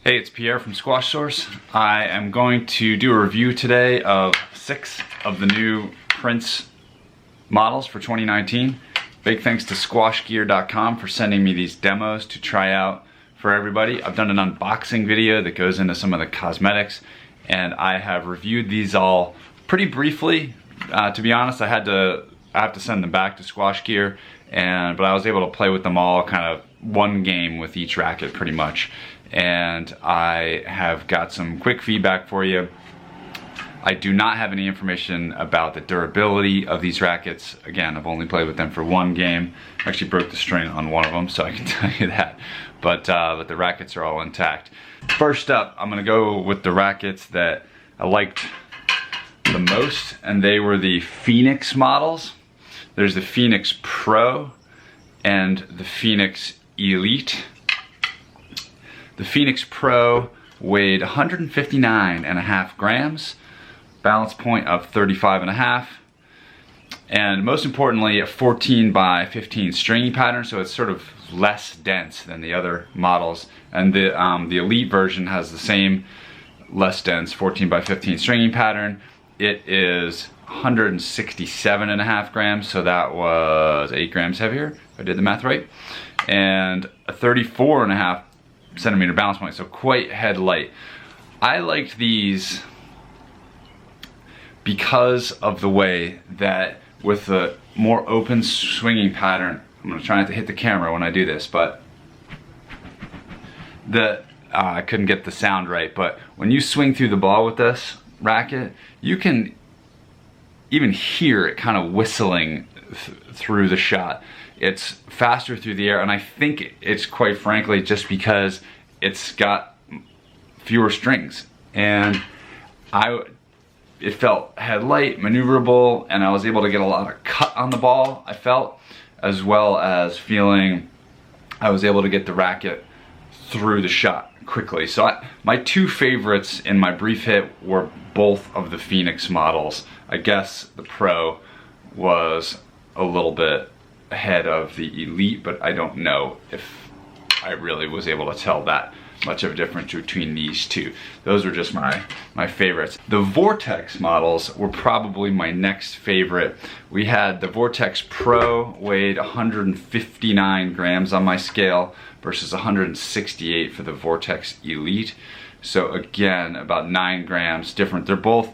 Hey, it's Pierre from Squash Source. I am going to do a review today of 6 of the new Prince models for 2019. Big thanks to squashgear.com for sending me these demos to try out for everybody. I've done an unboxing video that goes into some of the cosmetics, and I have reviewed these all pretty briefly. To be honest, I have to send them back to Squash Gear, but I was able to play with them all kind of one game with each racket pretty much. And I have got some quick feedback for you. I do not have any information about the durability of these rackets. Again, I've only played with them for one game. I actually broke the string on one of them, so I can tell you that. But the rackets are all intact. First up, I'm gonna go with the rackets that I liked the most, and they were the Fenix models. There's the Fenix Pro and the Fenix Elite. The Fenix Pro weighed 159.5 grams, balance point of 35.5, and most importantly, a 14 by 15 stringy pattern, so it's sort of less dense than the other models. And the Elite version has the same less dense 14 by 15 stringy pattern. It is 167.5 grams, so that was 8 grams heavier, if I did the math right, and a 34.5 centimeter balance point, so quite head light. I liked these because of the way that with the more open swinging pattern, I'm gonna try not to hit the camera when I do this, but I couldn't get the sound right, but when you swing through the ball with this racket, you can even hear it kind of whistling through the shot. It's faster through the air, and I think it's quite frankly just because it's got fewer strings, and it felt head light, maneuverable, and I was able to get a lot of cut on the ball, I felt, as well as feeling I was able to get the racket through the shot quickly. So my two favorites in my brief hit were both of the Fenix models. I guess the Pro was a little bit ahead of the Elite, but I don't know if I really was able to tell that much of a difference between these two. Those were just my favorites. The Vortex models were probably my next favorite. We had the Vortex Pro, weighed 159 grams on my scale versus 168 for the Vortex Elite. So again, about 9 grams different. They're both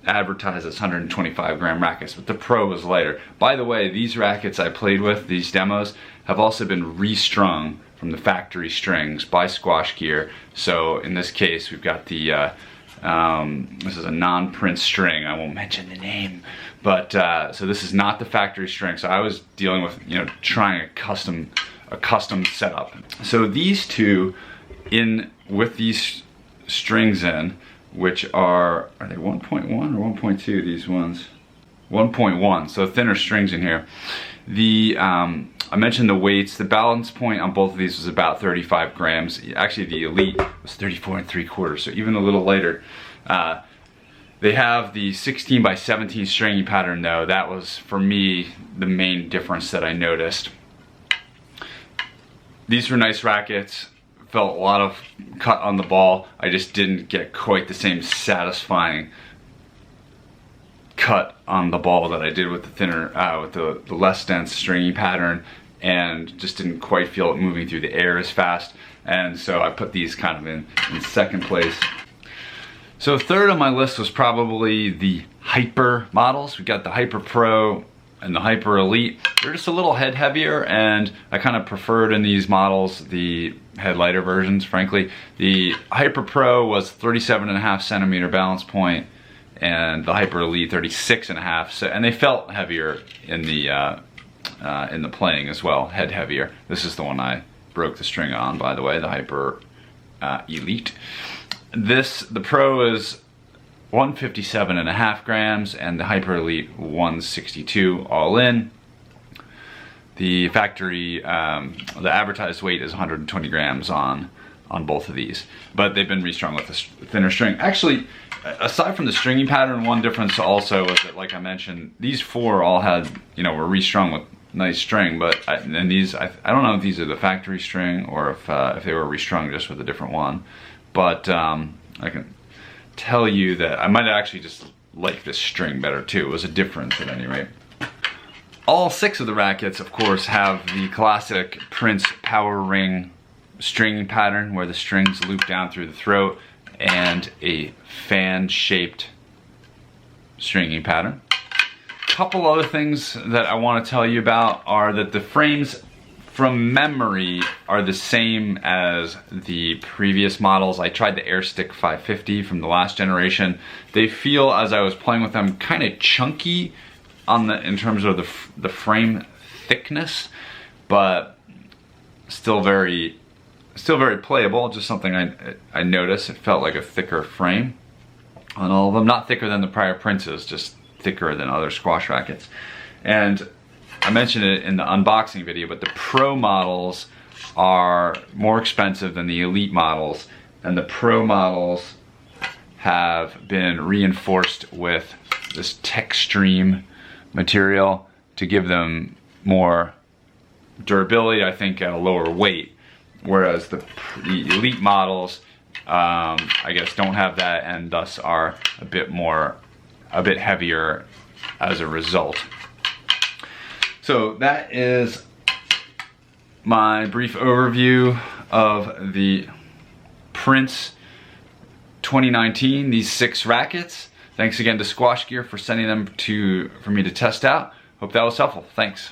advertised as 125 gram rackets, but the Pro was lighter. By the way, these rackets I played with, these demos, have also been restrung from the factory strings by Squash Gear. So in this case, we've got the, this is a non-Prince string, I won't mention the name, but so this is not the factory string. So I was dealing with, trying a custom setup. So these two, with these strings in, which are they 1.1 or 1.2, these ones? 1.1, so thinner strings in here. I mentioned the weights. The balance point on both of these was about 35 grams. Actually, the Elite was 34.75, so even a little lighter. They have the 16 by 17 stringing pattern though. That was, for me, the main difference that I noticed. These were nice rackets. Felt a lot of cut on the ball. I just didn't get quite the same satisfying cut on the ball that I did with the thinner, with the less dense stringy pattern, and just didn't quite feel it moving through the air as fast. And so I put these kind of in second place. So third on my list was probably the Hyper models. We got the Hyper Pro and the Hyper Elite. They're just a little head heavier, and I kind of preferred in these models the head lighter versions, frankly. The Hyper Pro was 37.5 centimeter balance point, and the Hyper Elite 36.5. So, and they felt heavier in the playing as well, head heavier. This is the one I broke the string on, by the way, the Hyper Elite. The Pro is 157.5 grams, and the Hyper Elite 162 all in. The factory, the advertised weight is 120 grams on both of these, but they've been restrung with a thinner string. Actually, aside from the stringing pattern, one difference also was that, like I mentioned, these four all had, were restrung with nice string, but and these, I don't know if these are the factory string or if they were restrung just with a different one, but I can tell you that I might actually just like this string better too. It was a difference at any rate. All 6 of the rackets, of course, have the classic Prince power ring string pattern where the strings loop down through the throat, and a fan-shaped stringing pattern. Couple other things that I want to tell you about are that the frames from memory are the same as the previous models. I tried the Airstick 550 from the last generation. They feel, as I was playing with them, kind of chunky in terms of the frame thickness, but still very playable. Just something I noticed. It felt like a thicker frame on all of them. Not thicker than the prior Princes, just thicker than other squash rackets. And I mentioned it in the unboxing video, but the Pro models are more expensive than the Elite models, and the Pro models have been reinforced with this Textreme material to give them more durability, I think, at a lower weight, whereas the Elite models I guess don't have that, and thus are a bit heavier as a result. So that is my brief overview of the Prince 2019, these 6 rackets. Thanks again to Squash Gear for sending them for me to test out. Hope that was helpful. Thanks.